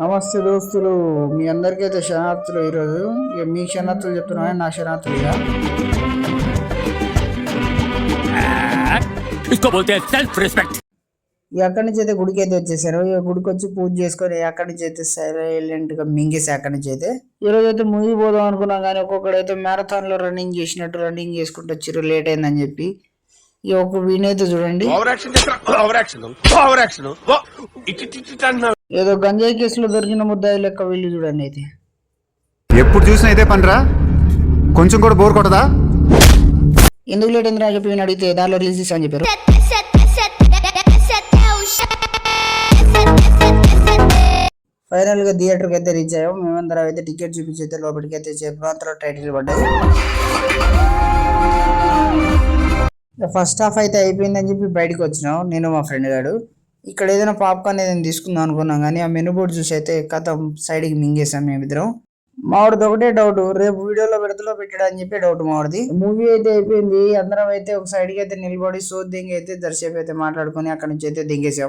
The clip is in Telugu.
నమస్తే దోస్తులు, మీ అందరికీ అయితే శరణార్థులు. ఈరోజు ఇక మీ శరణార్థులు చెప్తున్నాను, నా శరణార్థులు ఇక అక్కడి నుంచి అయితే గుడికి అయితే వచ్చేసారు. ఇక గుడికి వచ్చి పూజ చేసుకొని అక్కడి నుంచి అయితే సైలెంట్ గా మింగేసి అక్కడి నుంచి అయితే ఈరోజు అయితే మూవీ పోదాం అనుకున్నాం, కానీ ఒక్కొక్కడైతే మ్యారథాన్ లో రన్నింగ్ చేసినట్టు రన్నింగ్ చేసుకుంటూ వచ్చారు, లేట్ అయిందని చెప్పి. ఈ ఒక వీణైతే చూడండి, ఏదో గంజాయి కేసులో దొరికిన ముద్దాయి లెక్క వీళ్ళు చూడండి. అయితే ఎప్పుడు చూసినా ఇదే పనిరా, కొంచెం కూడా బోర్ కొట్టదా? ఎందుకు లేట్ అయింది అని చెప్పి నేను అడిగితే దానిలో రిలీజ్ చేస్తా అని చెప్పారు. ఫైనల్ గా థియేటర్కి అయితే రీచ్ అయ్యాం. మేమందరం అయితే టికెట్ చూపించి అయితే లోపలికి అయితే చెప్పిన టైటిల్ పడ్డాయి. ఫస్ట్ హాఫ్ అయితే అయిపోయిందని చెప్పి బయటకు వచ్చినాం నేను మా ఫ్రెండ్ గాడు. ఇక్కడ ఏదైనా పాప్కార్న్ ఏదైనా తీసుకుందాం అనుకున్నాం, కానీ ఆ మెనూ బోర్డు చూసి అయితే కథం సైడ్కి మింగేసాం మేమిద్దరం. మావాడిది ఒకటే డౌట్, రేపు వీడియోలో పెడతలో పెట్టాడు అని చెప్పి డౌట్ మావాడిది. మూవీ అయితే అయిపోయింది, అందరం అయితే ఒక సైడ్కి అయితే నిలబడి సో దింగి అయితే దర్శనం అయితే మాట్లాడుకొని అక్కడ నుంచి అయితే దింగేసాం.